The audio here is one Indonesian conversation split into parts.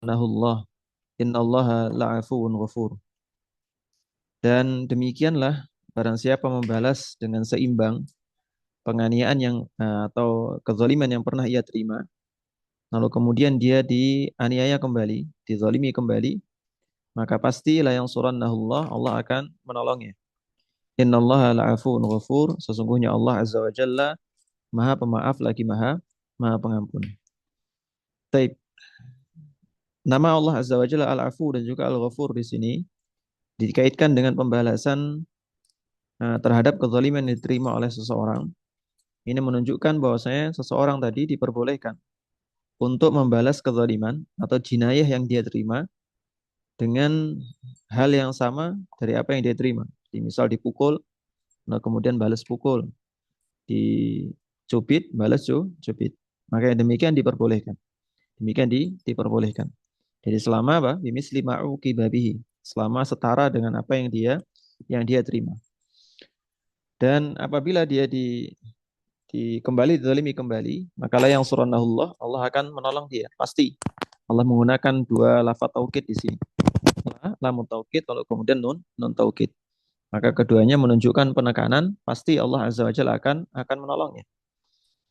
Nahullah innallaha la'afuwun ghafur. Dan demikianlah barang siapa membalas dengan seimbang penganiayaan atau kezaliman yang pernah ia terima, lalu kemudian dia dianiaya kembali, dizalimi kembali, maka pasti la yansurannahullah, Allah akan menolongnya. Innallaha la'afuwun ghafur, sesungguhnya Allah Azza wa Jalla Maha Pemaaf lagi Maha Maha Pengampun. Taib. Nama Allah Azza wa Jalla Al-Afu dan juga Al-Ghafur di sini dikaitkan dengan pembalasan terhadap kezaliman yang diterima oleh seseorang. Ini menunjukkan bahwasanya seseorang tadi diperbolehkan untuk membalas kezaliman atau jinayah yang dia terima dengan hal yang sama dari apa yang dia terima. Misal dipukul, nah kemudian balas pukul, dicubit, balas cubit. Maka yang demikian diperbolehkan. Demikian diperbolehkan. Jadi selama apa? Bimisli ma'uqiba bihi. Selama setara dengan apa yang dia terima. Dan apabila dia kembali dizalimi kembali, maka la yang surannahullah, Allah akan menolong dia. Pasti. Allah menggunakan dua lafaz taukid di sini. Lamun taukid lalu kemudian nun taukid. Maka keduanya menunjukkan penekanan, pasti Allah Azza wa Jalla akan menolongnya.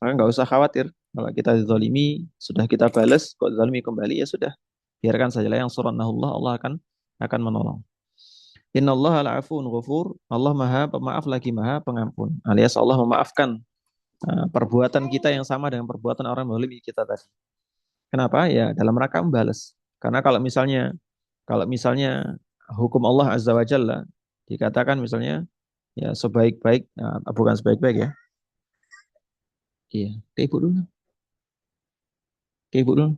Maka nggak usah khawatir kalau kita dizalimi, sudah kita balas, kok dizalimi kembali ya sudah. Biarkan saja la yang surannahullah, Allah akan menolong. Innallaha la'afuun ghafur. Allah Maha Pemaaf lagi Maha Pengampun. Alias Allah memaafkan perbuatan kita yang sama dengan perbuatan orang menzalimi kita tadi. Kenapa? Ya dalam rangka membalas. Karena kalau misalnya hukum Allah Azza wa Jalla dikatakan misalnya ya sebaik-baik, bukan sebaik-baik ya. Iya, ke ibu dulu. Ke ibu dulu.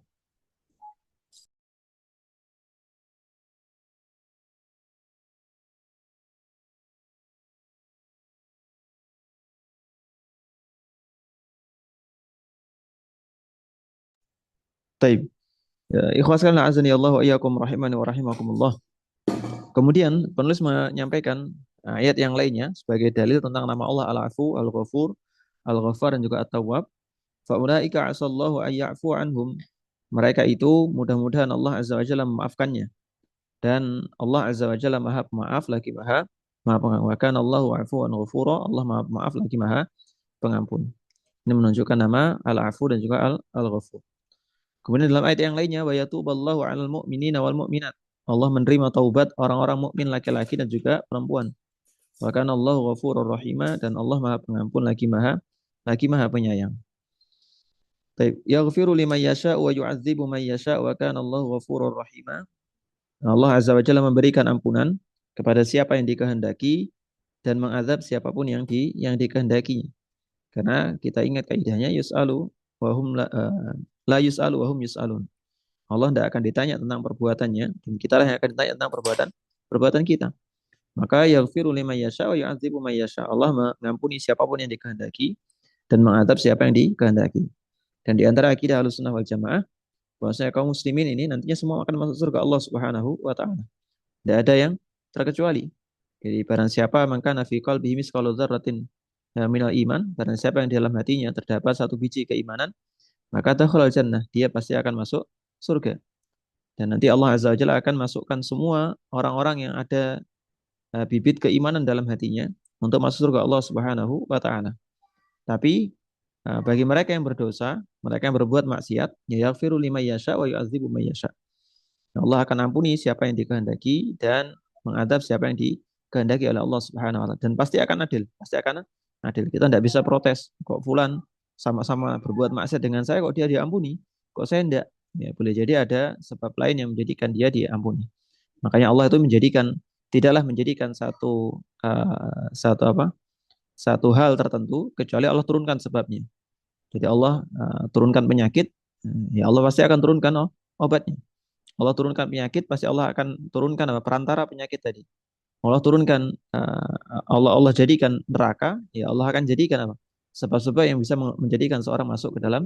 Taib. Ya, ikhwas sekalian azani Allah wa iyyakum rahimani wa rahimakumullah. Kemudian penulis menyampaikan ayat yang lainnya sebagai dalil tentang nama Allah Al-Afu, Al-Ghafur, Al-Ghaffar dan juga At-Tawwab. Faulaika asallahu ayya'fu anhum. Mereka itu mudah-mudahan Allah Azza wa Jalla memaafkannya. Dan Allah Azza wa Jalla Maha Pemaaf lagi Maha Maha Pengampun. Wa kana Allahu afuwan ghafura. Allah Maha Pemaaf lagi Maha Pengampun. Ini menunjukkan nama Al-Afu dan juga Al-Ghafur. Kemudian dalam ayat yang lainnya, wa yatuballahu 'alal mu'minina wal mu'minat. Allah menerima taubat orang-orang mukmin laki-laki dan juga perempuan. Wa kana Allahu ghafurur rahima, dan Allah Maha Pengampun lagi Maha Penyayang. Baik, yaghfiru liman yasha wa yu'adzibu man yasha wa kana Allahu ghafurur rahima. Allah Azza wa Jalla memberikan ampunan kepada siapa yang dikehendaki dan mengazab siapapun yang dikehendaki. Karena kita ingat kaidahnya yus'alu wa hum la yus'alu wa hum yus'alun. Allah tidak akan ditanya tentang perbuatannya, dan kita lah yang akan ditanya tentang perbuatan perbuatan kita. Maka yaghfiru liman yasha wa yu'adzibu man yasha. Allah mengampuni siapapun yang dikehendaki dan mengadab siapa yang dikehendaki. Dan di antara akidah Ahlussunnah wal Jamaah bahwasanya kaum muslimin ini nantinya semua akan masuk surga Allah Subhanahu wa taala. Tidak ada yang terkecuali. Jadi barang siapa maka nafi qalbihi misqalu dzarratin minal iman, barang siapa yang di dalam hatinya terdapat satu biji keimanan, maka dakhalal jannah, dia pasti akan masuk surga. Dan nanti Allah Azza wa Jalla akan masukkan semua orang-orang yang ada bibit keimanan dalam hatinya untuk masuk surga Allah Subhanahu wa taala. Tapi bagi mereka yang berdosa, mereka yang berbuat maksiat, ya yaghfiru liman yasha wa yu'adzibu man yasha. Allah akan ampuni siapa yang dikehendaki dan mengadab siapa yang dikehendaki oleh Allah Subhanahu wa taala, dan pasti akan adil, pasti akan adil. Kita tidak bisa protes, kok fulan sama-sama berbuat maksiat dengan saya kok dia diampuni, kok saya tidak. Ya, boleh jadi ada sebab lain yang menjadikan dia diampuni. Makanya Allah itu tidaklah menjadikan satu apa? Satu hal tertentu kecuali Allah turunkan sebabnya. Jadi Allah turunkan penyakit, ya Allah pasti akan turunkan obatnya. Allah turunkan penyakit, pasti Allah akan turunkan apa? Perantara penyakit tadi. Allah turunkan Allah jadikan neraka, ya Allah akan jadikan apa? Sebab-sebab yang bisa menjadikan seorang masuk ke dalam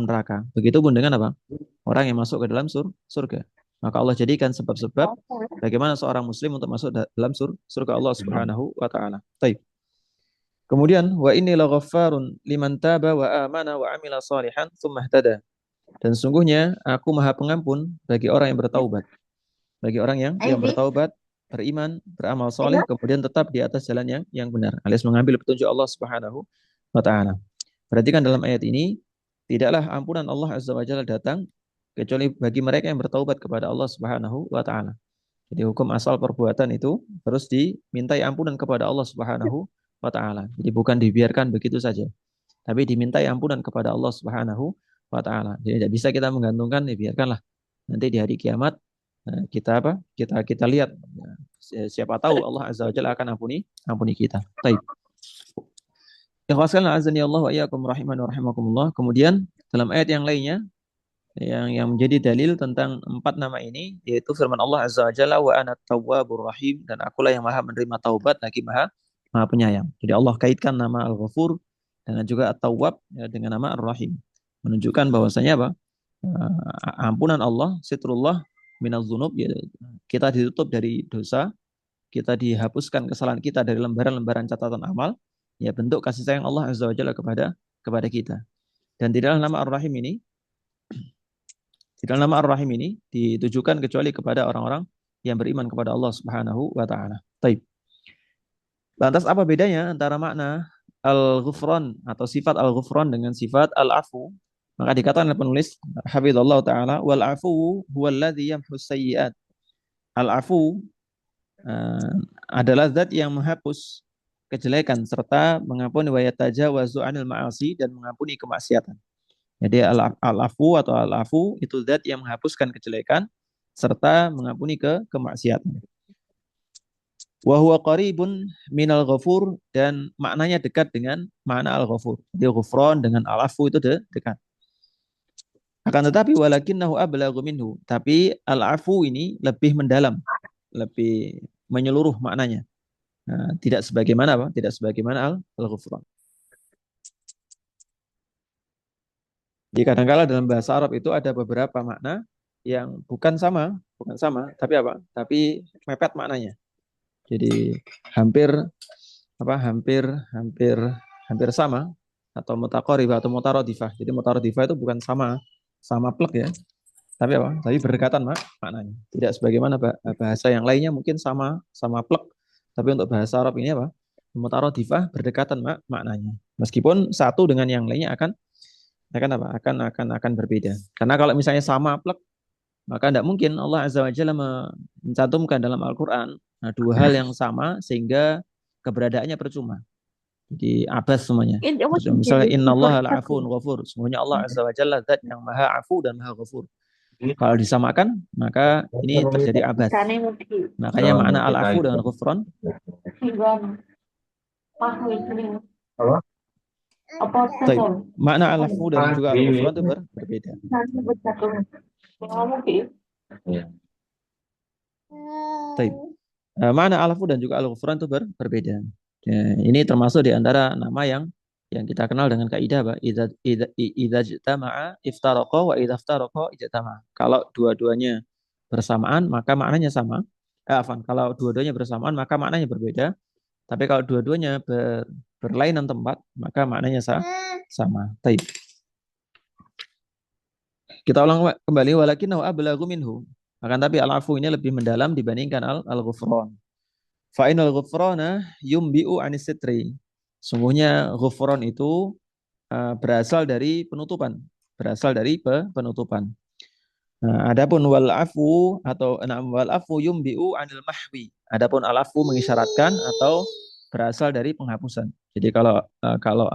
neraka. Begitupun dengan apa? Orang yang masuk ke dalam surga. Maka Allah jadikan sebab-sebab bagaimana seorang muslim untuk masuk dalam surga Allah Subhanahu wa taala. Baik. Kemudian wa inni laghaffarun liman taba wa amana wa amila salihan tsumma ihtada. Dan sungguhnya aku Maha Pengampun bagi orang yang bertaubat. Bagi orang yang bertaubat, beriman, beramal soleh, kemudian tetap di atas jalan yang benar, alias mengambil petunjuk Allah Subhanahu wa taala. Perhatikan dalam ayat ini, tidaklah ampunan Allah Azza wa Jalla datang kecuali bagi mereka yang bertaubat kepada Allah Subhanahu wa taala. Jadi hukum asal perbuatan itu terus dimintai ampunan kepada Allah Subhanahu wa taala. Jadi bukan dibiarkan begitu saja, tapi dimintai ampunan kepada Allah Subhanahu wa taala. Jadi tidak bisa kita menggantungkan, ya biarkanlah nanti di hari kiamat kita apa? Kita lihat, siapa tahu Allah Azza wa Jalla akan ampuni kita. Baik. Ikhwasan azani Allah wa iyyakum rahiman wa rahimakumullah. Kemudian dalam ayat yang lainnya yang menjadi dalil tentang 4 nama ini, yaitu firman Allah Azza wa Jalla, wa ana tawwabur rahim, dan akulah yang maha menerima taubat lagi maha penyayang. Jadi Allah kaitkan nama Al-Ghafur dengan juga At-Tawwab, ya, dengan nama Ar-Rahim, menunjukkan bahwasanya apa? Ampunan Allah, sitrullah minaz dzunub, ya, kita ditutup dari dosa, kita dihapuskan kesalahan kita dari lembaran-lembaran catatan amal, ya, bentuk kasih sayang Allah Azza wa Jalla kepada kita. Dan tidaklah nama Ar-Rahim ini ditujukan kecuali kepada orang-orang yang beriman kepada Allah Subhanahu wa taala. Baik. Lantas apa bedanya antara makna al-ghufran atau sifat al-ghufran dengan sifat al-afu? Maka dikatakan oleh penulis hafizallahu taala, wal afu huwallazi yamhus sayyi'at. Al-afu adalah zat yang menghapus kejelekan serta mengampuni wa yatajawazu anil ma'asi, dan mengampuni kemaksiatan. Jadi al-afu atau al-afu itu zat yang menghapuskan kejelekan serta mengampuni kemaksiatan. Wa huwa qaribun minal ghafur, dan maknanya dekat dengan makna al-ghafur. Jadi ghufran dengan al-afu itu dekat. Akan tetapi walakinnahu ablaghu minhu, tapi al-afu ini lebih mendalam, lebih menyeluruh maknanya. Nah, tidak sebagaimana apa? Tidak sebagaimana al-ghufran. Jadi kadang-kala dalam bahasa Arab itu ada beberapa makna yang bukan sama, tapi apa? Tapi mepet maknanya. Jadi hampir sama, atau mutaqaribah atau mutaradifah. Jadi mutaradifah itu bukan sama plek ya, tapi apa? Tapi berdekatan maknanya. Tidak sebagaimana bahasa yang lainnya mungkin sama plek, tapi untuk bahasa Arab ini apa? Mutaradifah, berdekatan maknanya. Meskipun satu dengan yang lainnya akan berbeda. Karena kalau misalnya sama plek, maka tidak mungkin Allah Azza wa Jalla mencantumkan dalam Al-Quran dua hal yang sama sehingga keberadaannya percuma. Jadi abas semuanya. Misalnya innallaha la'afun ghafur. Semuanya Allah Azza wa Jalla zat yang maha afu dan maha ghafur. Kalau disamakan, maka ini terjadi abas. Makanya makna al-afu dengan ghufran makna al-afu dan juga al-ghufran itu berbeda. Baik. Makna al-afu dan juga al-ghufran itu berbeda. Ya, ini termasuk di antara nama yang kita kenal dengan kaidah bahwa idza jtama'a iftaraqa wa idza iftaraqa ijtama'a. Kalau dua-duanya bersamaan maka maknanya sama. Kalau dua-duanya bersamaan maka maknanya berbeda. Tapi kalau dua-duanya berlainan tempat maka maknanya sama. Baik. Kita ulang kembali, walakinnahu ablaghu minhu. Akan tapi al-afu ini lebih mendalam dibandingkan al-ghufran. Fa inal ghufrana yumbi'u anis sitri. Sungguhnya ghufran itu berasal dari penutupan, adapun wal afu yumbi'u anil mahwi. Adapun al afu mengisyaratkan atau berasal dari penghapusan. Jadi kalau kalau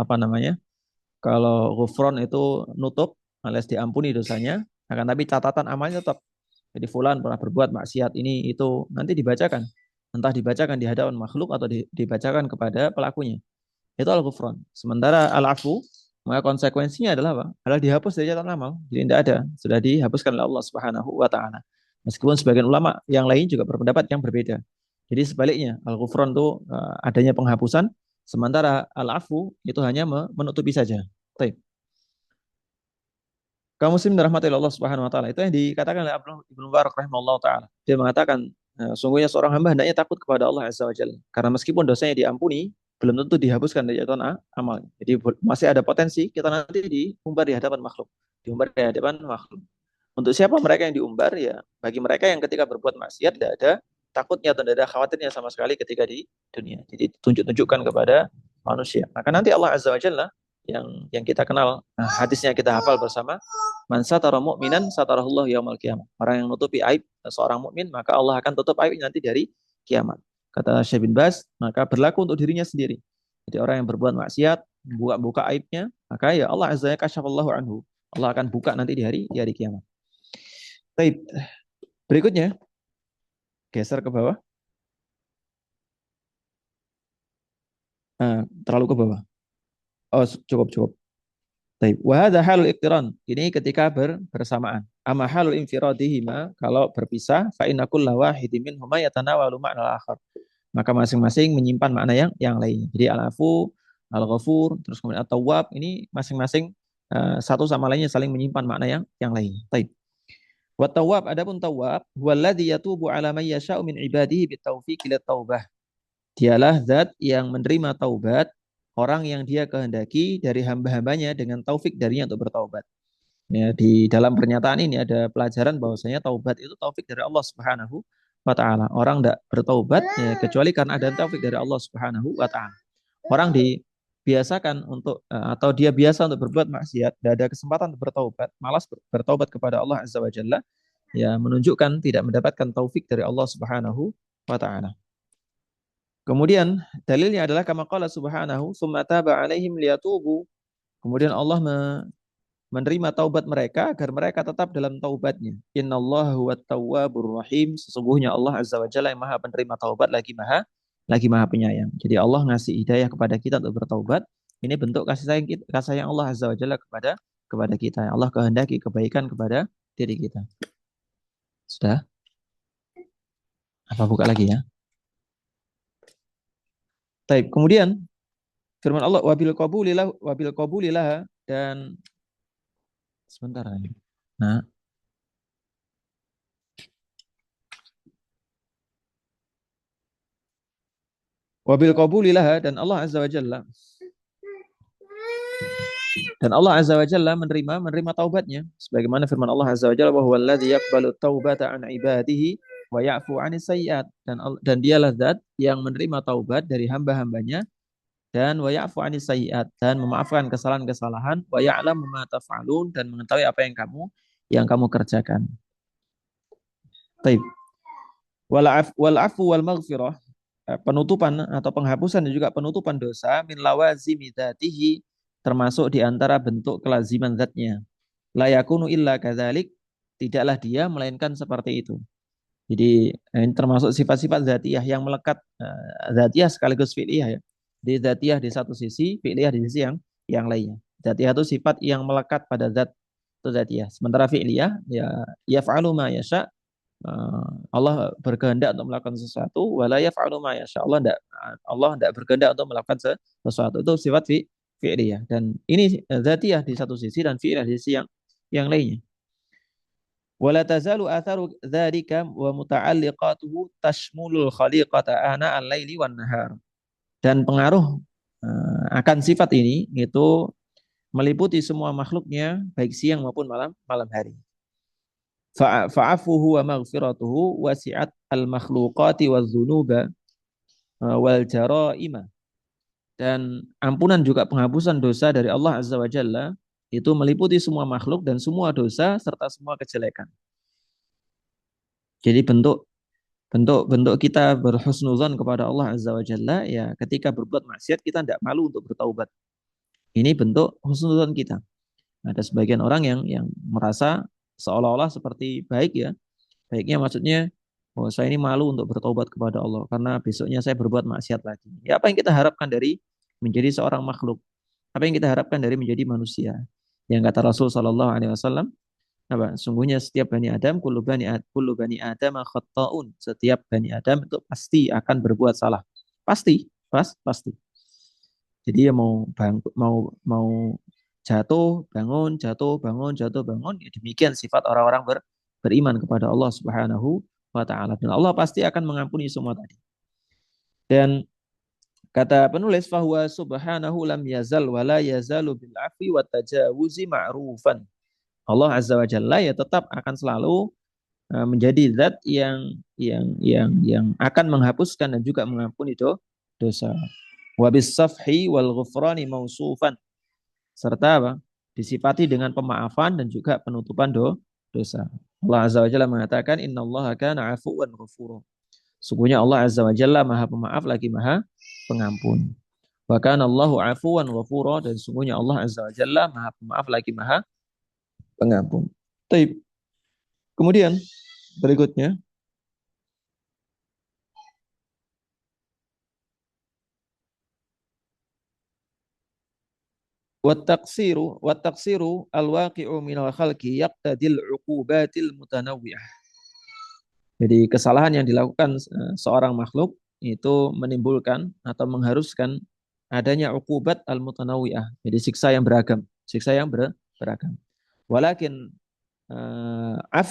ghufran itu nutup alias diampuni dosanya, akan tapi catatan amalnya tetap. Jadi fulan pernah berbuat maksiat ini itu nanti dibacakan. Entah dibacakan di hadapan makhluk atau dibacakan kepada pelakunya. Itu al-ghufran. Sementara al-afu, maka konsekuensinya adalah apa? Adalah dihapus dari catatan amal. Jadi tidak ada. Sudah dihapuskan oleh Allah Subhanahu wa taala. Meskipun sebagian ulama yang lain juga berpendapat yang berbeda. Jadi sebaliknya, al-ghufran itu adanya penghapusan, sementara al-afu itu hanya menutupi saja. Baik. Kaum muslimin dirahmati Allah Subhanahu wa taala. Itu yang dikatakan oleh Ibnu Mubarak rahimahullah taala. Dia mengatakan, sungguhnya seorang hamba hendaknya takut kepada Allah Azza wa Jalla. Karena meskipun dosanya diampuni, belum tentu dihapuskan dari catatan amal. Jadi masih ada potensi kita nanti diumbar di hadapan makhluk, diumbar di hadapan makhluk. Untuk siapa mereka yang diumbar? Ya, bagi mereka yang ketika berbuat maksiat tidak ada takutnya atau tidak ada khawatirnya sama sekali ketika di dunia. Jadi tunjukkan kepada manusia. Maka nanti Allah Azza wa Jalla yang kita kenal, hadisnya kita hafal bersama, man satara mu'minan satarahullah yaumal qiyamah. Orang yang menutupi aib seorang mukmin, maka Allah akan tutup aib nanti dari kiamat. Kata Syekh bin Baz, maka berlaku untuk dirinya sendiri. Jadi orang yang berbuat maksiat, buka aibnya, maka ya Allah Azza wa kasyafallahu anhu. Allah akan buka nanti di hari kiamat. Baik, berikutnya geser ke bawah. Terlalu ke bawah. Oh, cukup cukup. Baik, wa hadza halul iqtiran. Ini ketika bersamaan. Amma halul infiradihima, kalau berpisah, fa inna kulla wahidin minhuma yatanawalu ma'na akhar. Maka masing-masing menyimpan makna yang lainnya. Jadi al-afu, al-ghafur, terus kemudian at-tawwab, ini masing-masing satu sama lainnya saling menyimpan makna yang lainnya. Baik. Wa tawwab, adapun tawwab huwallazi yatubu ala man yasha'u min ibadihi bitaufiqi lit taubah. Dialah zat yang menerima taubat orang yang dia kehendaki dari hamba-hambanya dengan taufik darinya untuk bertaubat. Ya, di dalam pernyataan ini ada pelajaran bahwasanya taubat itu taufik dari Allah Subhanahu wa taala. Orang tidak bertaubat ya, kecuali karena ada taufik dari Allah Subhanahu wa taala. Orang dibiasakan untuk atau dia biasa untuk berbuat maksiat, tidak ada kesempatan untuk bertaubat, malas bertaubat kepada Allah Azza wa Jalla, ya menunjukkan tidak mendapatkan taufik dari Allah Subhanahu wa taala. Kemudian dalilnya adalah kama qala subhanahu tsumma taba alaihim liyatubu. Kemudian Allah menerima taubat mereka agar mereka tetap dalam taubatnya. Innallaha huwat tawwabur rahim. Sesungguhnya Allah Azza wa Jalla yang Maha penerima taubat lagi maha penyayang. Jadi Allah ngasih hidayah kepada kita untuk bertaubat. Ini bentuk kasih sayang Allah Azza wa Jalla kepada kita. Allah kehendaki kebaikan kepada diri kita. Sudah? Apa buka lagi ya? Baik, kemudian firman Allah wabil qabulilah dan sebentar lagi. Nah, wabil qabulilah dan Allah Azza wa Jalla menerima taubatnya sebagaimana firman Allah Azza wa Jalla wa huwallazi yaqbalu taubata an ibadihi wa ya'fu 'anis sayyi'at, dan dialah zat yang menerima taubat dari hamba-hambanya dan wa ya'fu 'anis sayyi'at, dan memaafkan kesalahan-kesalahan, wa ya'lamu ma taf'alun, dan mengetahui apa yang kamu kerjakan. Baik. Wal afu wal maghfirah, penutupan atau penghapusan dan juga penutupan dosa min lawazimi dzatihi, termasuk di antara bentuk kelaziman zatnya. La yakunu illa kadzalik, tidaklah dia melainkan seperti itu. Jadi ini termasuk sifat-sifat zatiyah yang melekat, zatiyah sekaligus fi'liyah ya. Di zatiyah di satu sisi, fi'liyah di sisi yang lainnya. Zatiyah itu sifat yang melekat pada zat, itu zatiyah. Sementara fi'liyah ya yaf'alu ma yasha, Allah berkehendak untuk melakukan sesuatu, wala yaf'alu ma yasha. Allah tidak berkehendak untuk melakukan sesuatu. Itu sifat fi'liyah, dan ini zatiyah di satu sisi dan fi'liyah di sisi yang lainnya. Wala tazalu atharu dzalika wa muta'alliqatuhu tashmulul khaliqata ana al-laili wan nahar. Dan pengaruh akan sifat ini itu meliputi semua makhluknya baik siang maupun malam hari. Fa'afuhu wa maghfiratuhu wasi'at al-makhluqati waz-dzunuba wal jaraima. Dan ampunan juga penghapusan dosa dari Allah Azza wa Jalla itu meliputi semua makhluk dan semua dosa serta semua kejelekan. Jadi bentuk kita berhusnuzan kepada Allah Azza wa Jalla ya ketika berbuat maksiat kita tidak malu untuk bertaubat. Ini bentuk husnuzan kita. Ada sebagian orang yang merasa seolah-olah seperti baik ya. Baiknya maksudnya, oh saya ini malu untuk bertobat kepada Allah karena besoknya saya berbuat maksiat lagi. Ya apa yang kita harapkan dari menjadi seorang makhluk? Apa yang kita harapkan dari menjadi manusia? Yang kata Rasul Shallallahu Alaihi Wasallam, apa? Sungguhnya setiap bani Adam, kullu bani Adam khata'un. Setiap bani Adam itu pasti akan berbuat salah. Pasti. Jadi ya mau jatuh, bangun. Ya, demikian sifat orang-orang beriman kepada Allah Subhanahu wa taala. Dan Allah pasti akan mengampuni semua tadi. Dan Kata penulis, fahuwa subhanahu lam yazal wa la yazalu bil afwi wa tajawuzi ma'rufan. Allah Azza wa Jalla ya tetap akan selalu menjadi zat yang akan menghapuskan dan juga mengampuni dosa. Wa bis safhi wal ghufrani mausufan, serta apa? Disifati dengan pemaafan dan juga penutupan dosa. Allah Azza wa Jalla mengatakan innallaha kana afuwan ghafura. Sungguhnya Allah Azza wa Jalla Maha Pemaaf lagi Maha Pengampun. Wa kana Allahu afuwan ghafura, dan sungguhnya Allah Azza wa Jalla Maha Pemaaf lagi Maha Pengampun. Taib. Kemudian berikutnya, wat-taqsiru al-waqi'u minal khalqi yaqtadil 'uqubatil mutanawwi'ah. Jadi kesalahan yang dilakukan seorang makhluk itu menimbulkan atau mengharuskan adanya uqubat al-mutanawwi'ah. Jadi siksa yang beragam, siksa yang beragam. Walakin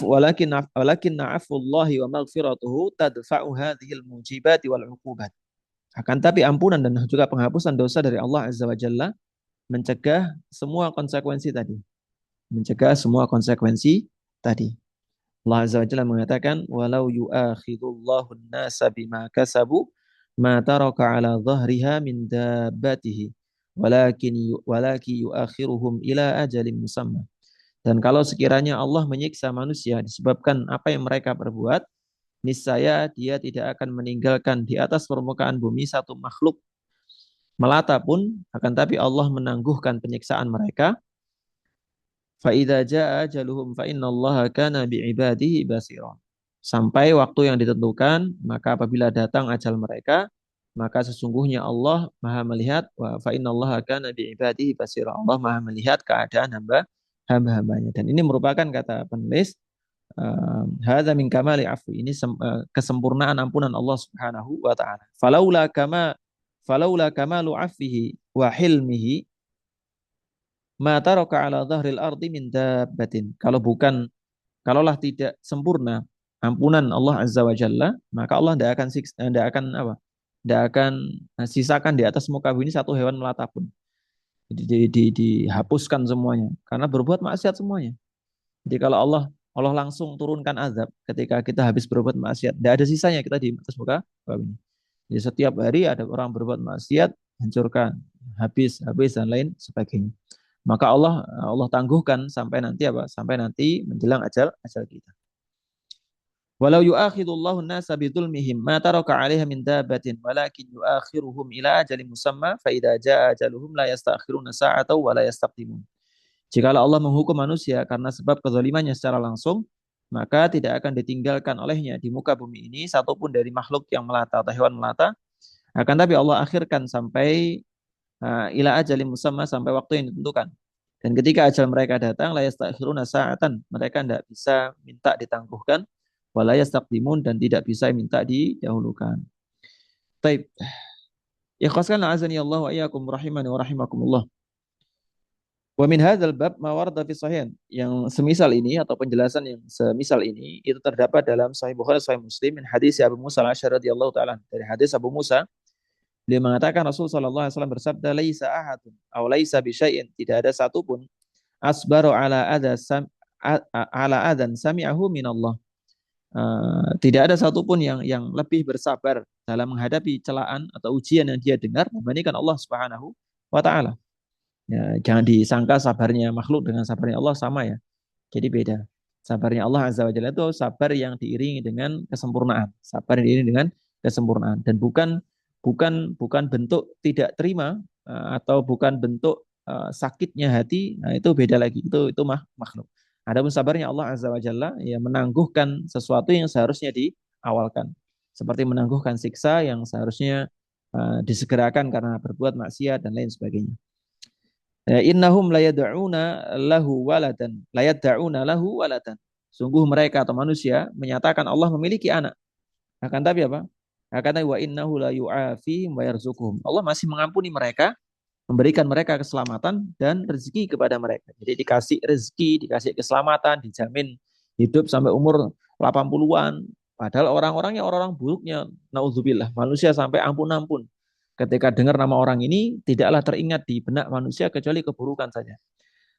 walakin afullahi wa maghfiratuhu tadfa'u hadhil mujibati wal uqubat. Akan tapi ampunan dan juga penghapusan dosa dari Allah Azza wa Jalla mencegah semua konsekuensi tadi. Mencegah semua konsekuensi tadi. Allah Azza wa Jalla mengatakan, walau yu'akhidullahu an-nasa bima kasabu ma taraka ala dhahriha min dabbatihi walakin yu'akhiruhum ila ajalin musamma. Dan kalau sekiranya Allah menyiksa manusia disebabkan apa yang mereka perbuat, niscaya Dia tidak akan meninggalkan di atas permukaan bumi satu makhluk melata pun, akan tapi Allah menangguhkan penyiksaan mereka. Fa idza jaa ajaluhum fa innallaha kana bi'ibadihi basira. Sampai waktu yang ditentukan, maka apabila datang ajal mereka, maka sesungguhnya Allah Maha melihat, wa fa innallaha kana bi'ibadihi basira. Allah Maha melihat keadaan hamba-hambanya. Dan ini merupakan kata penulis, hadza min kamali afwi. Ini kesempurnaan ampunan Allah Subhanahu wa taala. Falaula kamalu afwihi wa hilmihi ma taraka ala dhahril ardi min dabbatin. Kalaulah tidak sempurna ampunan Allah Azza wa Jalla, maka Allah tidak akan apa? Tidak akan sisakan di atas muka bumi satu hewan melata pun. Jadi dihapuskan semuanya karena berbuat maksiat semuanya. Jadi kalau Allah langsung turunkan azab ketika kita habis berbuat maksiat, tidak ada sisanya kita di atas muka bumi. Jadi setiap hari ada orang berbuat maksiat, hancurkan, habis dan lain sebagainya. Maka Allah tangguhkan sampai nanti apa? Sampai nanti menjelang ajal kita. Walau yu'akhidullahu an-nasa bidzulmihim ma taraka 'alaiha min dabbatin walakin yu'akhiruhum ila ajalin musamma fa idza jaa ajaluhum la yasta'khiruna sa'atan wa la yastaqdimun. Jikalau Allah menghukum manusia karena sebab kezalimannya secara langsung, maka tidak akan ditinggalkan olehnya di muka bumi ini satupun dari makhluk yang melata atau hewan melata. Akan tapi Allah akhirkan sampai ila ajalin musamma, sampai waktu yang ditentukan. Dan ketika ajal mereka datang, la yastakhiruna sa'atan, mereka tidak bisa minta ditangguhkan, wa la yastaqdimun, dan tidak bisa minta didahulukan. Taib. Ikhlaskan azani Allah wa iyyakum rahimani wa rahimakumullah. Wa min hadzal bab ma warada fi sahihain. Yang semisal ini atau penjelasan yang semisal ini itu terdapat dalam Sahih Bukhari, Sahih Muslim, min hadis Abu Musa al-Asy'ari radhiyallahu taala, dari hadis Abu Musa. Dia mengatakan Rasul sallallahu alaihi wasallam bersabda, laisa ahadun aw laisa bi syai'in, tidak ada satupun asbaru ala adan sami'ahu minallah. Tidak ada satupun yang lebih bersabar dalam menghadapi celaan atau ujian yang dia dengar dibandingkan Allah Subhanahu wa taala. Ya, jangan disangka sabarnya makhluk dengan sabarnya Allah sama ya. Jadi beda. Sabarnya Allah Azza wa Jalla itu sabar yang diiringi dengan kesempurnaan. Sabar yang diiringi dengan kesempurnaan, dan bukan bentuk tidak terima atau bukan bentuk sakitnya hati. Nah, itu beda lagi. Itu makhluk. Adapun sabarnya Allah Azza wa Jalla ya menangguhkan sesuatu yang seharusnya diawalkan. Seperti menangguhkan siksa yang seharusnya disegerakan karena berbuat maksiat dan lain sebagainya. Innahum layad'una lahu waladan. Sungguh mereka atau manusia menyatakan Allah memiliki anak. Akan tapi apa? Akan tapi wa innahu la yu'afihim wa yarzuquhum. Allah masih mengampuni mereka, memberikan mereka keselamatan dan rezeki kepada mereka. Jadi dikasih rezeki, dikasih keselamatan, dijamin hidup sampai umur 80-an. Padahal orang-orangnya orang-orang buruknya, naudzubillah, manusia sampai ampun-ampun. Ketika dengar nama orang ini, tidaklah teringat di benak manusia kecuali keburukan saja.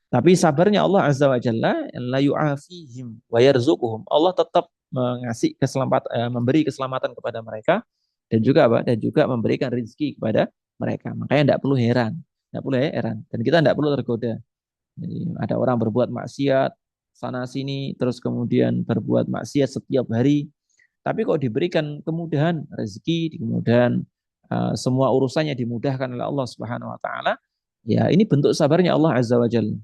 Tapi sabarnya Allah Azza wa Jalla la yu'afihim wa yarzuquhum. Allah tetap mengasih memberi keselamatan kepada mereka dan juga apa? Dan juga memberikan rezeki kepada mereka. Makanya tidak perlu heran, tidak perlu heran. Dan kita tidak perlu tergoda. Jadi ada orang berbuat maksiat sana sini, terus kemudian berbuat maksiat setiap hari. Tapi kok diberikan kemudahan rezeki, kemudahan semua urusannya dimudahkan oleh Allah Subhanahu Wa Taala. Ya ini bentuk sabarnya Allah Azza wa Jalla.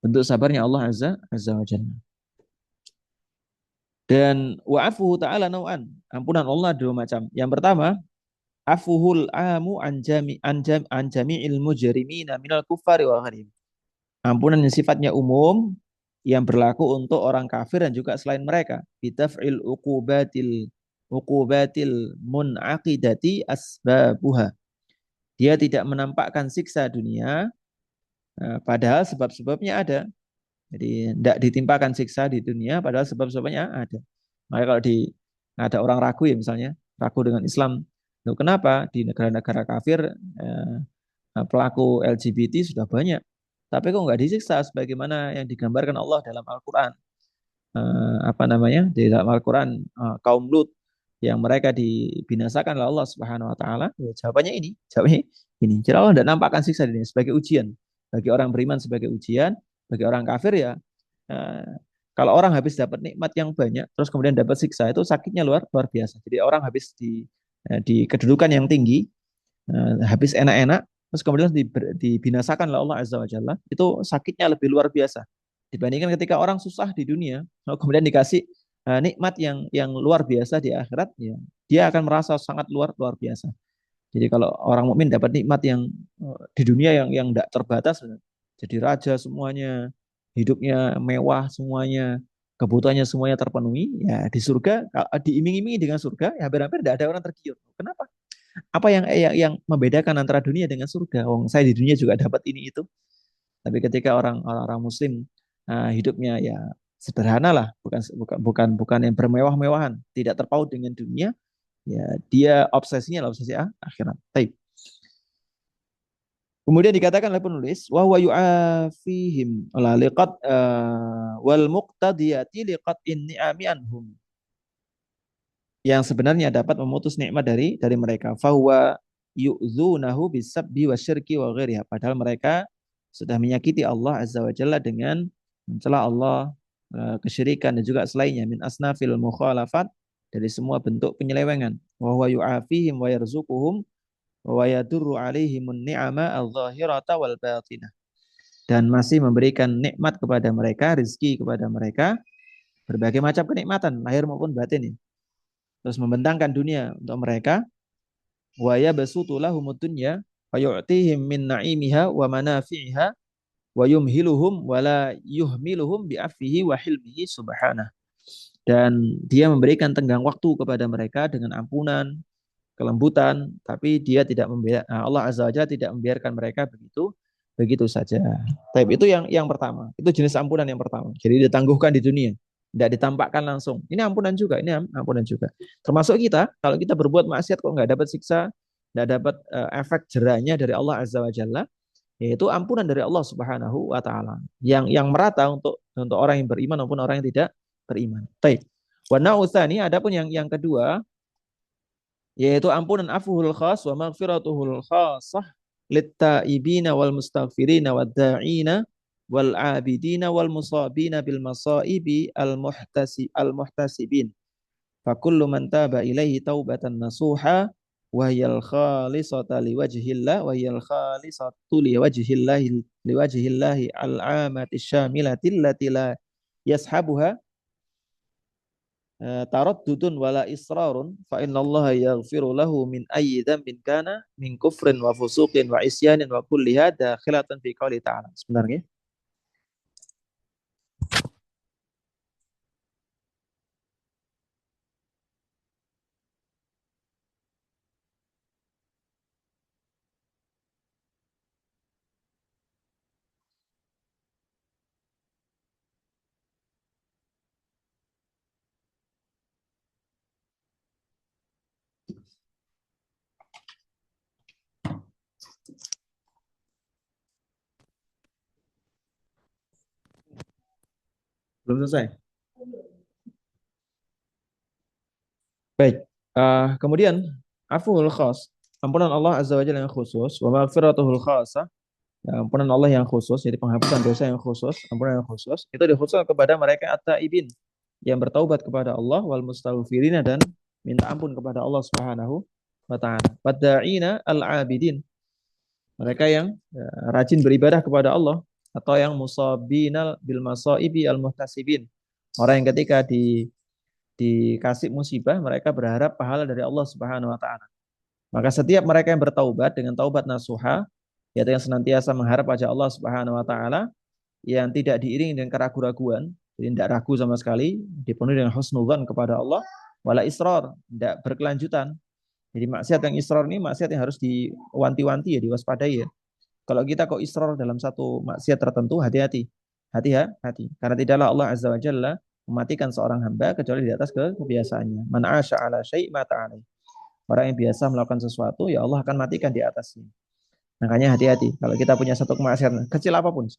Bentuk sabarnya Allah Azza wa Jalla. Dan wa'afuhu ta'ala nau'an. Ampunan Allah dua macam. Yang pertama, afuhul amu an jami'il mujrimina minal kufari wa gharib. Ampunan yang sifatnya umum yang berlaku untuk orang kafir dan juga selain mereka. Bitaf'il uqubatil munaqidati asbabuha. Dia tidak menampakkan siksa dunia, padahal sebab-sebabnya ada. Jadi tidak ditimpakan siksa di dunia padahal sebab-sebabnya ada. Maka kalau ada orang ragu ya misalnya, ragu dengan Islam. Loh, kenapa di negara-negara kafir eh, pelaku LGBT sudah banyak, tapi kok nggak disiksa sebagaimana yang digambarkan Allah dalam Al-Quran? Apa namanya? Di dalam Al-Quran kaum Lut yang mereka dibinasakan oleh Allah Subhanahu Wa Taala. Ya, jawabannya ini. Jadi Allah tidak nampakkan siksa di dunia sebagai ujian bagi orang beriman sebagai ujian, bagi orang kafir ya Eh, kalau orang habis dapat nikmat yang banyak, terus kemudian dapat siksa, itu sakitnya luar luar biasa. Jadi orang habis di kedudukan yang tinggi, habis enak-enak, terus kemudian dibinasakan oleh Allah Azza wa Jalla, itu sakitnya lebih luar biasa dibandingkan ketika orang susah di dunia, kemudian dikasih nikmat yang luar biasa di akhirat, ya, dia akan merasa sangat luar luar biasa. Jadi kalau orang mukmin dapat nikmat yang di dunia yang tidak terbatas, jadi raja semuanya, hidupnya mewah semuanya, kebutuhannya semuanya terpenuhi, ya di surga kalau diiming-imingi dengan surga, ya hampir-hampir tidak ada orang tergiur. Kenapa? Apa yang membedakan antara dunia dengan surga? Oh, saya di dunia juga dapat ini itu. Tapi ketika orang Muslim hidupnya ya sederhana lah, bukan yang bermewah-mewahan, tidak terpaut dengan dunia, ya dia obsesinya lah obsesi akhirat. Baik. Kemudian dikatakan oleh penulis wa huwa yu'afihim la liqat wal muqtadiyati liqat ni'ami anhum, yang sebenarnya dapat memutus nikmat dari mereka. Fahuwa yu'dzunahu bisabbi wasyirki wa ghairiha. Padahal mereka sudah menyakiti Allah Azza wa Jalla dengan mencela Allah, kesyirikan dan juga selainnya min asnafil mukhalafat, dari semua bentuk penyelewengan. Wa huwa yu'afihim wa yarzuquhum wa yadurru alaihimun ni'ama al-zahirata wal batinah. Dan masih memberikan nikmat kepada mereka, rezeki kepada mereka, berbagai macam kenikmatan lahir maupun batin. Terus membentangkan dunia untuk mereka, wa yabsutu lahumud dunya fa yu'tihim min na'imiha wa manafi'iha wa yumhiluhum wa la yuhmiluhum bi'afihi wa hilmihi subhanah. Dan dia memberikan tenggang waktu kepada mereka dengan ampunan, kelembutan, tapi dia tidak membiarkan, Allah Azza wa Jalla tidak membiarkan mereka begitu begitu saja. Tapi itu yang pertama. Itu jenis ampunan yang pertama. Jadi ditangguhkan di dunia, tidak ditampakkan langsung. Ini ampunan juga, ini ampunan juga. Termasuk kita, kalau kita berbuat maksiat kok nggak dapat siksa, nggak dapat efek jerahnya dari Allah Azza wa Jalla, yaitu ampunan dari Allah Subhanahu wa taala yang merata untuk orang yang beriman maupun orang yang tidak beriman. Baik. Wa na'utsani, adapun yang kedua, yaitu ampunan afuhul khas wa maghfiratuhul khasah littaibina wal mustaghfirina wad da'ina wal abidina wal musabina bil masaibi al muhtasibin fa kullu man taba ilaihi taubatan nasuha wa hiyal khalisata liwajhillah wa hiyal khalisatu liwajhillah al amati syamilati allati la yashabuha taraddudun wala israrun fa innallaha yaghfiru lahu min ayyi dzambin kana min kufrin wa fusuqin wa isyanin wa kulli hadza khilatan fi qouli ta'ala. Sebenarnya Belum selesai. Baik. Kemudian afuul khas, ampunan Allah Azza wa Jalla yang khusus, wa maghfiratuhul khasah, ya, ampunan Allah yang khusus, jadi penghapusan dosa yang khusus, ampunan yang khusus, itu dikhususkan kepada mereka at-taibin, yang bertaubat kepada Allah, wal mustaghfirina, dan minta ampun kepada Allah Subhanahu wa taala. Wadda'ina al-abidin, mereka yang rajin beribadah kepada Allah, atau yang musabinal bil masaibi al-muhtasibin. Orang yang ketika dikasih musibah, mereka berharap pahala dari Allah Subhanahu wa taala. Maka setiap mereka yang bertaubat dengan taubat nasuha, yaitu yang senantiasa mengharap wajah Allah Subhanahu wa taala, yang tidak diiringi dengan keraguan-raguan, jadi tidak ragu sama sekali, dipenuhi dengan husnudzan kepada Allah, wala israr, tidak berkelanjutan. Jadi maksiat yang israr ini maksiat yang harus diwanti-wanti, ya, diwaspadai, ya. Kalau kita kok israr dalam satu maksiat tertentu, hati-hati. Hati-hati. Karena tidaklah Allah Azza wa Jalla mematikan seorang hamba kecuali di atas kebiasaannya. Man asya ala syai' mata alaih. Orang yang biasa melakukan sesuatu, ya Allah akan matikan di atasnya. Makanya hati-hati. Kalau kita punya satu kemaksiatan, kecil apapun.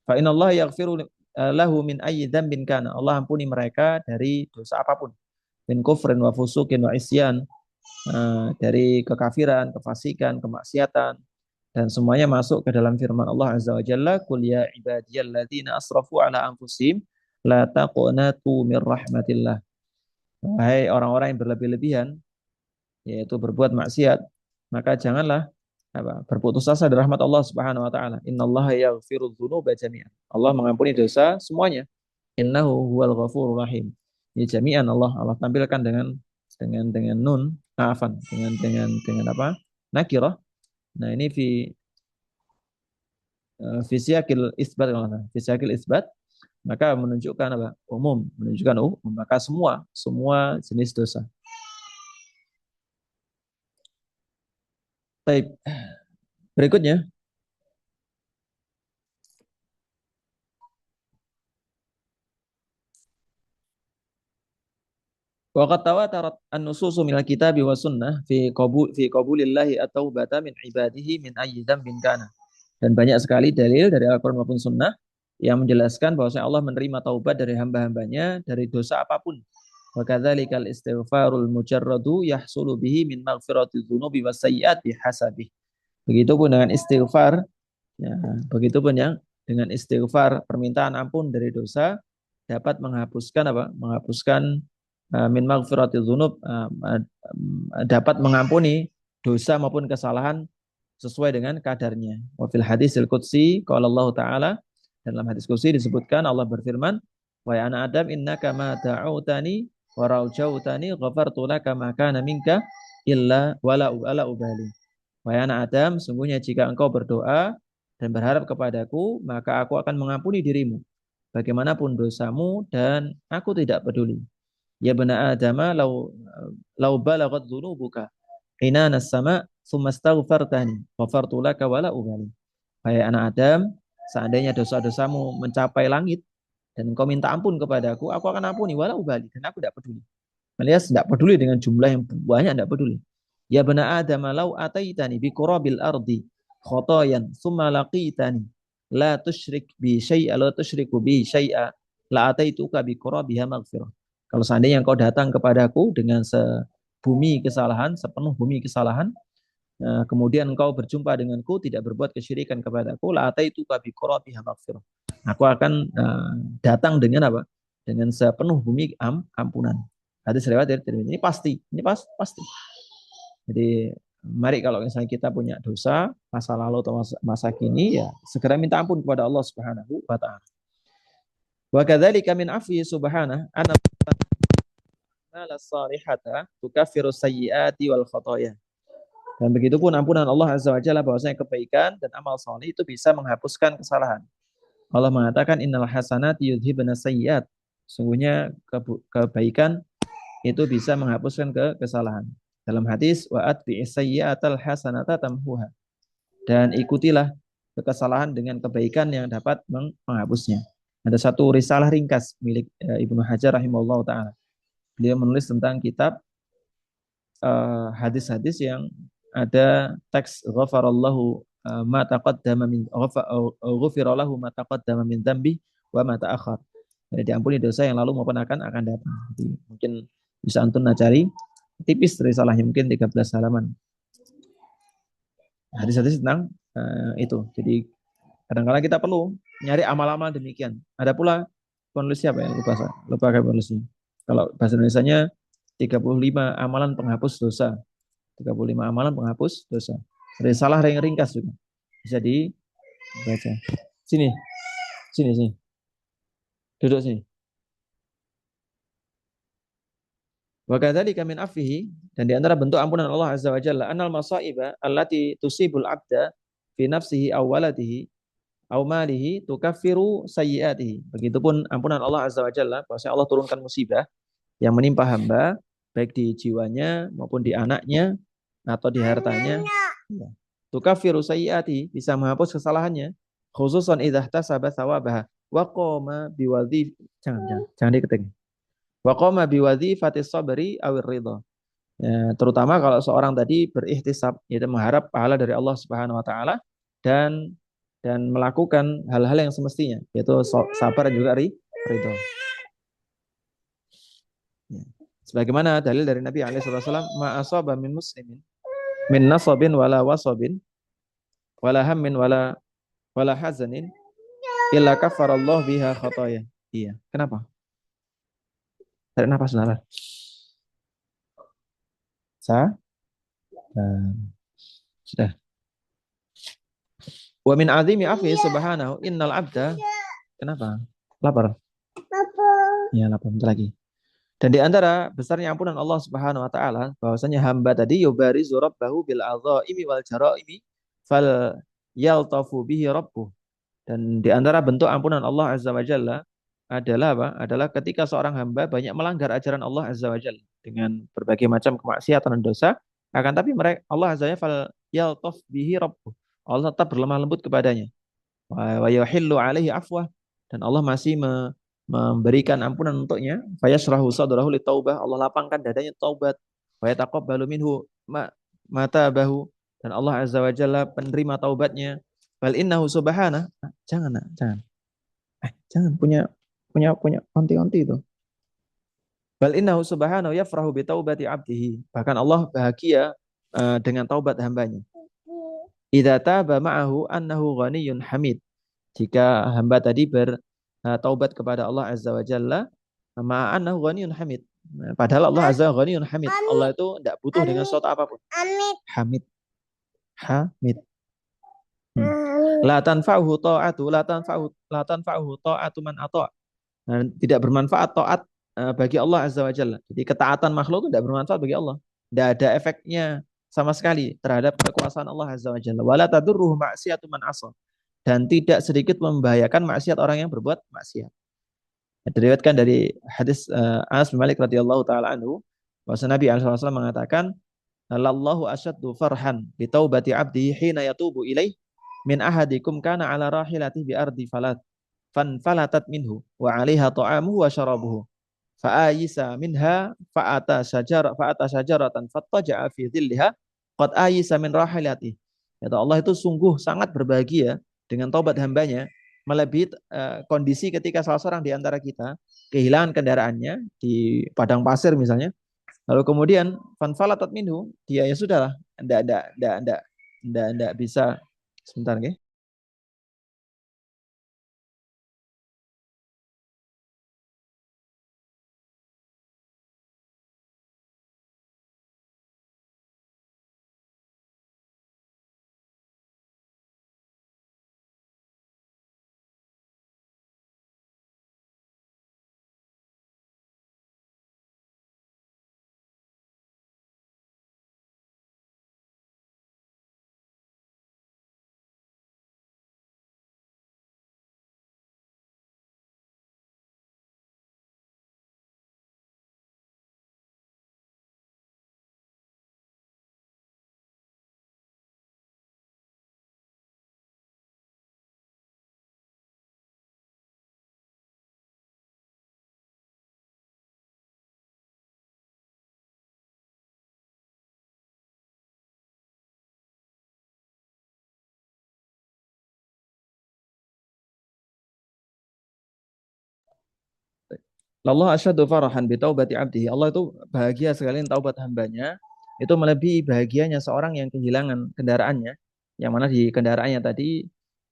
Fa innallaha yaghfiru lahu min ayyi dzambin kana. Allah ampuni mereka dari dosa apapun. Min kufrin wa fusukin wa isyan, dari kekafiran, kefasikan, kemaksiatan, dan semuanya masuk ke dalam firman Allah Azza wa Jalla, qul ya ibadiyalladzina asrafu ala anfusihim la taqnatu mir rahmatillah. Hai orang-orang yang berlebih-lebihan, yaitu berbuat maksiat, maka janganlah berputus asa dari rahmat Allah Subhanahu wa taala. Innallaha yaghfirudz dzunuba jami'an. Allah mengampuni dosa semuanya. Innahu huwal ghafurur rahim. Ini jami'an, Allah tampilkan dengan nun, afan, dengan apa? Nakirah. Nah, ini fisyakil isbat, fisyakil isbat, maka menunjukkan apa? Umum, menunjukkan umum, maka semua jenis dosa. Baik, berikutnya, waqad tawatarat an-nususu minal kitabi wa sunnah fi qabulillahi at-taubata min ibadihi min ayyi dzambin kana. Dan banyak sekali dalil dari Al-Qur'an maupun sunnah yang menjelaskan bahwa Allah menerima taubat dari hamba-hambanya dari dosa apapun. Wa kadzalikal istighfarul mujarradu yahsulu bihi min maghfirati dzunubi was sayyiati hasabi. Begitupun dengan istighfar, ya, begitupun yang dengan istighfar, permintaan ampun dari dosa dapat menghapuskan apa? Menghapuskan min maghfirati dzunub, dapat mengampuni dosa maupun kesalahan sesuai dengan kadarnya. Wa fil hadisil qudsi qala Allah taala, dalam hadis qudsi disebutkan Allah berfirman, wa ya ana adam innaka ma ta'utani wa raujautani ghafartu laka ma kana minka illa wala ubali. Wahai anak Adam, sungguhnya jika engkau berdoa dan berharap kepadaku, maka aku akan mengampuni dirimu bagaimanapun dosamu dan aku tidak peduli. Ya bena Adama, lau balagat dzunubuka inanas sama tsumma astaghfartani ghafartu laka wala ubali. Wahai anak Adam, seandainya dosa-dosamu mencapai langit dan engkau minta ampun kepadaku, aku akan ampuni wala ubali, dan aku tidak peduli. Alias tidak peduli dengan jumlah yang banyak, tidak peduli. Ya bena Adam, lau ataitani bi qurabil ardi khotoyan summa laqitani la tusyrik bi syai'a la tusyriku bi syai'a la ataituka bi qurabiha maghfirah. Kalau seandainya engkau datang kepadaku dengan sebumi kesalahan, sepenuh bumi kesalahan, kemudian engkau berjumpa denganku, tidak berbuat kesyirikan kepadaku, la ataituka bi qurabiha maghfirah. Aku akan datang dengan apa? Dengan sepenuh bumi ampunan. Hadis riwayat dari Tirmidzi. Ini pasti, pasti. Jadi mari kalau misalnya kita punya dosa masa lalu atau masa kini, ya segera minta ampun kepada Allah Subhanahu wa taala. Wa kadzalika min afi subhanahu ana salihata tukaffiru sayyiati wal khotoya. Dan begitu pun ampunan Allah Azza wa Jalla, bahwasanya kebaikan dan amal saleh itu bisa menghapuskan kesalahan. Allah mengatakan innal hasanati yudhibna sayyiat. Sungguhnya kebaikan itu bisa menghapuskan kesalahan. Dalam hadis wa atbi'is sayyi'atal hasanata tamhuha. Dan ikutilah kesalahan dengan kebaikan yang dapat menghapusnya. Ada satu risalah ringkas milik Ibnu Hajar rahimahullah taala. Beliau menulis tentang kitab hadis-hadis yang ada teks ghafarallahu ma taqaddama min ghafirallahu ma taqaddama min dzambi wa ma ta'akhkhar. Jadi diampuni dosa yang lalu maupun akan datang. Jadi, mungkin bisa antum cari tipis risalahnya mungkin 13 halaman. Hadis-hadis tentang itu. Jadi kadang-kadang kita perlu nyari amal-amal demikian. Ada pula penulis siapa ya? Lupa kayak penulisnya. Kalau bahasa Indonesianya 35 amalan penghapus dosa. 35 amalan penghapus dosa. Risalah yang ringkas juga. Bisa dibaca. Sini, sini. Duduk sini. Wa kadzalika min afihi, dan di antara bentuk ampunan Allah Azza wa Jalla annal masaiba allati tusibul abda fi nafsihi aw waladihi aw malihi tukaffiru sayyiatihi. Begitupun ampunan Allah Azza wa Jalla, bahwasanya Allah turunkan musibah yang menimpa hamba baik di jiwanya maupun di anaknya atau di hartanya. Ya. Tukaffiru sayyiatihi, bisa menghapus kesalahannya, khususan idza ihtasaba thawabaha wa qama biwadhif, jangan diketik. Wa qama biwadhifati sabri awir ridha. Ya, terutama kalau seorang tadi berihtisab, yaitu mengharap pahala dari Allah Subhanahu wa taala dan melakukan hal-hal yang semestinya, yaitu sabar dan juga ridho. Ya. Sebagaimana dalil dari Nabi alaihi wasallam, ma asaba min muslimin min nasabin wala wasabin wala hammin wala hazanin illa kafarallahu biha khataya. Iya. Kenapa? Tarik nafas sebentar. Sudah. Wa min azimi afi subhanahu innal abda. Kenapa? Lapar. Ya, lapar. Bentar lagi. Dan di antara besarnya ampunan Allah Subhanahu wa taala, bahwasanya hamba tadi yubarizu rabbahu bil adzaimi wal jaraimi fal yaltafu bihi rabbuh. Dan di antara bentuk ampunan Allah Azza wa Jalla adalah apa? Adalah ketika seorang hamba banyak melanggar ajaran Allah Azza wa Jalla dengan berbagai macam kemaksiatan dan dosa, akan tapi mereka Allah Azza wa Jalla fal yaltaf bihi rabbuh. Allah tetap berlemah lembut kepadanya. Wa yuhillu alaihi afwah, dan Allah masih memberikan ampunan untuknya. Fayasrahu sadrahu litaubah, Allah lapangkan dadanya taubat. Wa yataqabbalu minhu mata bahu, dan Allah azza wa jalla penerima taubatnya. Bal innahu subhana, jangan nak, jangan. Jangan punya onti-onti itu. Bal innahu subhanahu yafrahu bi taubati abdihi. Bahkan Allah bahagia dengan taubat hambanya. Idza taba ma'ahu annahu ghaniyyun hamid. Jika hamba tadi bertaubat kepada Allah Azza wa Jalla, ma'annahu ghaniyun hamid. Padahal Allah Azza wa ghaniyun hamid. Allah itu tidak butuh dengan sesuatu apapun. Hamid. Hamid. La tanfa'uhu ta'atu, la tanfa'uhu ta'atu man ata'. Tidak bermanfaat taat bagi Allah Azza wa Jalla. Jadi ketaatan makhluk itu tidak bermanfaat bagi Allah. Tidak ada efeknya sama sekali terhadap kekuasaan Allah Azza wa Jalla. Wala tadurruhu ma'siyatu man asa, dan tidak sedikit membahayakan maksiat orang yang berbuat maksiat. Diriwayatkan dari hadis Anas bin Malik radhiyallahu taala anhu, bahwa Nabi sallallahu alaihi wasallam mengatakan, "Lallahu asyaddu farhan bi taubati 'abdihi hina yatubu ilaih min ahadikum kana ala rahilatihi bi ardi falatat minhu wa 'alaiha ta'amuhu wa syarabuhu. Fa'ayisa minha fa'ata syajaratan fattaja'a fi dhilliha qad ayisa min rahilatihi." Ya Allah itu sungguh sangat berbahagia dengan taubat hambanya, melebihi kondisi ketika salah seorang di antara kita kehilangan kendaraannya di padang pasir misalnya, lalu kemudian fanfalatat minhu, dia ya sudahlah, ndak bisa, sebentar nggih. Allah asyaddu farahan bi taubati abdihi. Allah itu bahagia sekali taubat hambanya. Itu melebihi bahagianya seorang yang kehilangan kendaraannya. Yang mana di kendaraannya tadi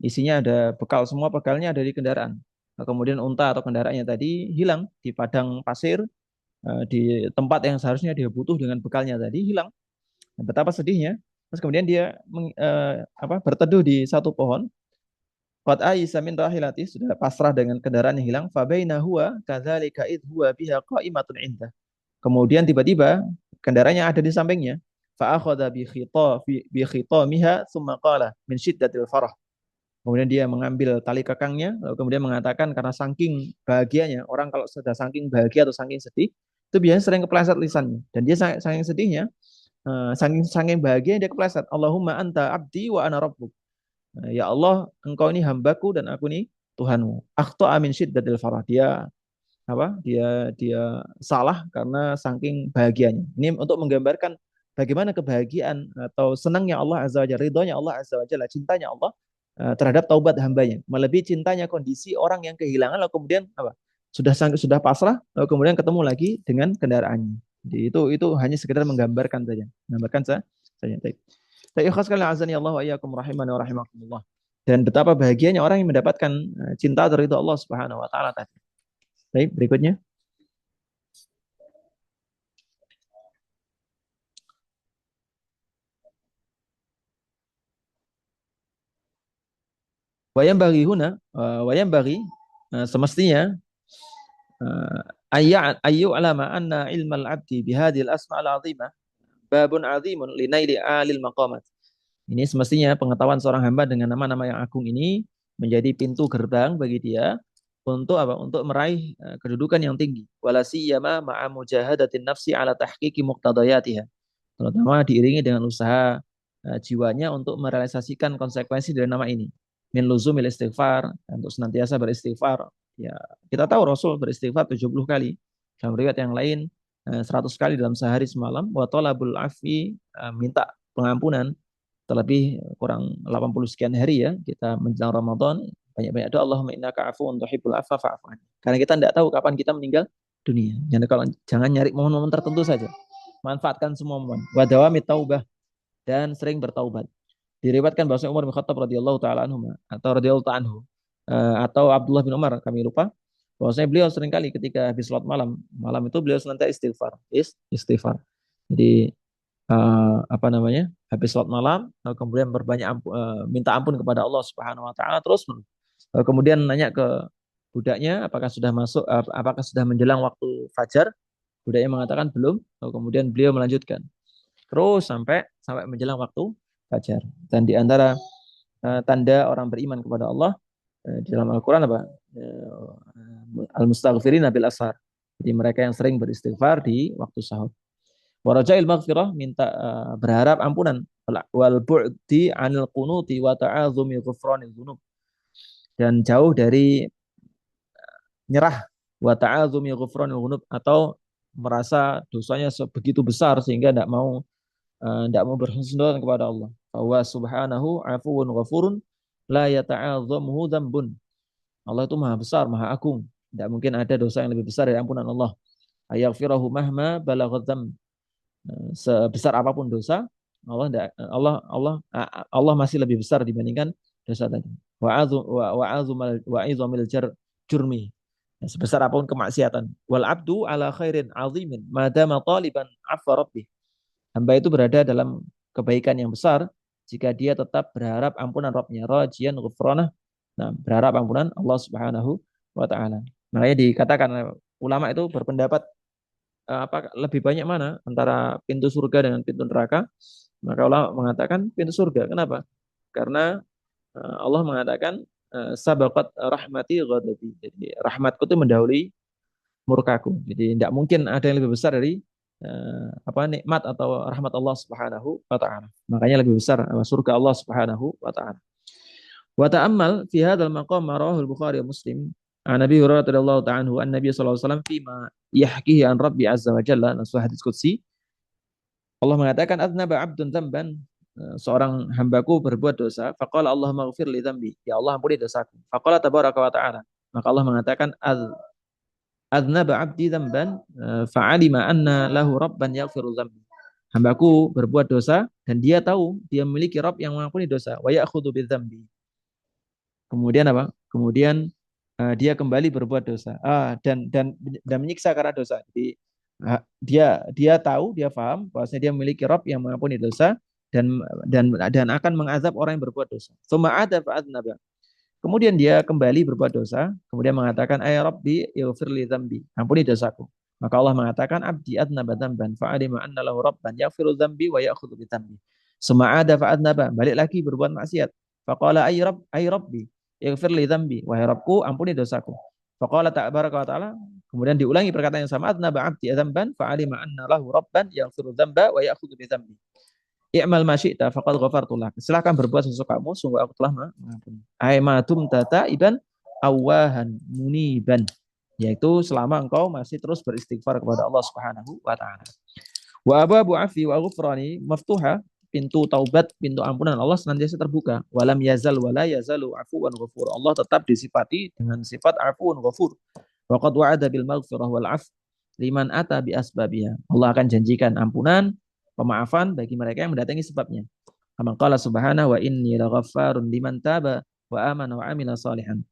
isinya ada bekal, semua bekalnya ada di kendaraan. Nah, kemudian unta atau kendaraannya tadi hilang di padang pasir, di tempat yang seharusnya dia butuh dengan bekalnya tadi hilang. Nah, betapa sedihnya. Terus kemudian dia berteduh di satu pohon. Qad aisa min rahilati, sudah pasrah dengan kendaraan yang hilang. Fabaina huwa kadzalika id huwa biha qa'imatun indah. Kemudian tiba-tiba kendaraannya ada di sampingnya. Fa akhadha bi khitamiha tsumma qala min syiddatil farah. Kemudian dia mengambil tali kekangnya, lalu kemudian mengatakan karena saking bahagianya, orang kalau sudah saking bahagia atau saking sedih, itu biasanya sering kepleset lisannya. Dan dia saking sedihnya, saking saking bahagia dia kepleset. Allahumma anta abdi wa ana rabbuk. Ya Allah, engkau ini hambaku dan aku ini Tuhanmu. Akhta amin syiddatil farah. Dia salah karena saking bahagianya. Ini untuk menggambarkan bagaimana kebahagiaan atau senangnya Allah Azza wa Jalla, ridhonya Allah Azza wa Jalla, cintanya Allah terhadap taubat hambanya, melebihi cintanya kondisi orang yang kehilangan lalu kemudian sudah pasrah lalu kemudian ketemu lagi dengan kendaraannya. Jadi itu hanya sekedar menggambarkan saja, saja. Saya ikhlas sekali azani Allah wa iyyakum rahimani wa rahimakumullah. Dan betapa bahagianya orang yang mendapatkan cinta dari Allah Subhanahu wa taala tadi. Baik, berikutnya. Wayam bagi huna, wayam bagi semestinya ayyu alama anna ilmal abdi bihadil asma'al azimah babun azimun linaili alil maqamat. Ini semestinya pengetahuan seorang hamba dengan nama-nama yang agung ini menjadi pintu gerbang bagi dia untuk apa? Untuk meraih kedudukan yang tinggi. Wala siyama ma'a mujahadatin nafsi ala tahqiqi muqtadayatiha. Terutama diiringi dengan usaha jiwanya untuk merealisasikan konsekuensi dari nama ini. Min luzumil istighfar, untuk senantiasa beristighfar. Ya, kita tahu Rasul beristighfar 70 kali. Dalam riwayat yang lain 100 kali dalam sehari semalam. Wa talabul afi, minta pengampunan terlebih kurang 80 sekian hari ya kita menjelang Ramadan, banyak-banyak doa, Allahumma innaka afuwun tuhibbul afwa fa'fu anni. Karena kita tidak tahu kapan kita meninggal dunia. Jangan nyari momen-momen tertentu saja. Manfaatkan semua momen. Wa dawamit taubah, dan sering bertaubat. Diriwayatkan bahwa Umar bin Khattab radhiyallahu taala anhu atau radhiyallahu taala anhu atau Abdullah bin Umar, kami lupa, bahwasanya beliau sering kali ketika habis sholat malam itu beliau senantiasa istighfar. Jadi habis sholat malam lalu kemudian minta ampun kepada Allah Subhanahu wa taala terus, lalu kemudian nanya ke budaknya apakah sudah menjelang waktu fajar. Budaknya mengatakan belum, lalu kemudian beliau melanjutkan terus sampai sampai menjelang waktu fajar. Dan di antara tanda orang beriman kepada Allah di dalam Al-Qur'an al-mustaghfirina bil ashar. Jadi mereka yang sering beristighfar di waktu sahur. Warajail maghfirah, minta berharap ampunan. Wal bu'di anil qunuti wa ta'azumi ghufranil dzunub. Dan jauh dari nyerah, wa ta'azumi ghufranil dzunub, atau merasa dosanya begitu besar sehingga tidak mau berhusnudzon kepada Allah. Wa subhanahu afuwun ghafurun la yata'azzamuhu dzambun. Allah itu maha besar, maha agung. Tidak mungkin ada dosa yang lebih besar dari ampunan Allah. Ayaghfirahu mahma balagha dzamb. Sebesar apapun dosa, Allah masih lebih besar dibandingkan dosa tadi. Wa'azumil jurmi. Sebesar apapun kemaksiatan. Wal abdu ala khairin azimin madama taliban afwa rabbih. Hamba itu berada dalam kebaikan yang besar jika dia tetap berharap ampunan Rabbnya, rajian ghufranah. Nah, berharap ampunan Allah Subhanahu wa taala. Makanya dikatakan ulama itu berpendapat apa lebih banyak mana antara pintu surga dengan pintu neraka? Maka Allah mengatakan pintu surga. Kenapa? Karena Allah mengatakan sabaqat rahmati ghadabi. Jadi rahmatku itu mendahului murkaku. Jadi tidak mungkin ada yang lebih besar dari nikmat atau rahmat Allah Subhanahu wa taala. Makanya lebih besar surga Allah Subhanahu wa taala. Wa ta'ammal fi hadzal maqam rawahul Bukhari wa Muslim an Nabi Hurairah radhiyallahu ta'ala anhu an Nabi sallallahu alaihi wasallam fima yahkihi an Rabbi azza wa jalla, sebuah hadis qudsi. Allah mengatakan adnaba 'abdun dzamban, seorang hambaku berbuat dosa, faqala Allahumma ighfir li dzambi, ya Allah ampuni dosaku. Faqala tabaraka wa ta'ala, maka Allah mengatakan adnaba abdi dzamban fa'alima anna lahu rabban yaghfiru dzambi. Hambaku berbuat dosa dan dia tahu dia memiliki Rabb yang mengampuni dosa. Wa ya'khudhu bidzambi. Kemudian apa? Kemudian dia kembali berbuat dosa. Dan menyiksa karena dosa. Jadi dia tahu, dia paham bahwasanya dia memiliki Rabb yang mengampuni dosa dan akan mengazab orang yang berbuat dosa. Tsumma ada fa'adnaba. Kemudian dia kembali berbuat dosa, kemudian mengatakan, "Ay Rabbi, ighfir li dzambi." Ampuni dosaku. Maka Allah mengatakan, "Abdi adnaba dzamban fa'alima anna lahu rabban yaghfiru dzambi wa ya'khudhu bi dzambi." Suma'ada fa'adnaba, balik lagi berbuat maksiat. Faqala ay Rabbi, ighfir li dzambi. Wahai Rabbku, ampuni dosaku. Faqala ta'baraka wa ta'ala, kemudian diulangi perkataan yang sama, "Adnaba abdi dzamban fa'alima anna lahu rabban yaghfiru dzamba wa ya'khudhu bi dzambi." I'mal ma syi'ta faqad ghafartu lak. Silakan berbuat sesukamu, sungguh aku telah mengampuni. Ai ma tumta ta'iban awahan muniban. Yaitu selama engkau masih terus beristighfar kepada Allah Subhanahu wa taala. Wa ababu afi wa ghufrani maftuha, pintu taubat, pintu ampunan Allah senantiasa terbuka. Walam yazal wala yazalu afuwan ghafur. Allah tetap disifati dengan sifat afuun ghafur. Wa qad wa'ada bil maghfirah wal af liman ata bi asbabiha. Allah akan janjikan ampunan, pemaafan bagi mereka yang mendatangi sebabnya. Kama qala subhanahu wa inni laghaffarun liman taba wa amana wa amila salihan.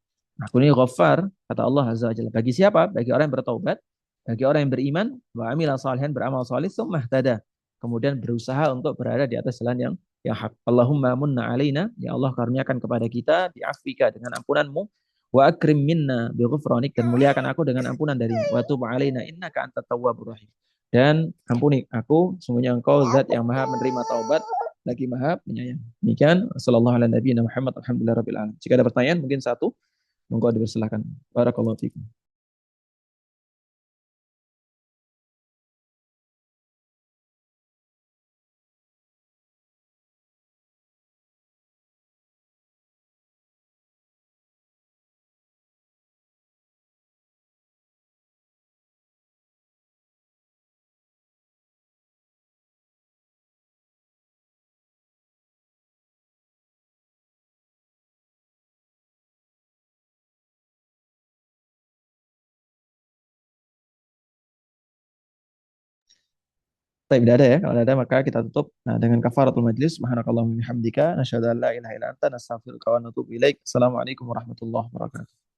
Aku ini ghaffar, kata Allah Azza wa Jalla. Bagi siapa? Bagi orang yang bertaubat, bagi orang yang beriman, wa amila salihan, beramal salih, summa tada. Kemudian berusaha untuk berada di atas jalan yang hak. Allahumma munna alaina, ya Allah karuniakan kepada kita bi'afwika dengan ampunanmu, wa akrim minna bi ghufranik, dan muliakan aku dengan ampunan dari wa tub alaina innaka antat tawwabur rahim. Dan ampuni aku, sungguhnya engkau zat yang maha menerima taubat lagi maha penyayang. Demikian sallallahu alaihi nabiyina Muhammad alhamdulillah rabbil alamin. Jika ada pertanyaan mungkin satu, monggo dipersilakan. Barakallahu fikum. Tapi tidak ada ya. Kalau ada maka kita tutup dengan kafaratul majlis. Subhanakallahumma wa bihamdika nasyhadu an la ilaha illa anta nastaghfiruka wa natubu ilaik. Assalamualaikum warahmatullahi wabarakatuh.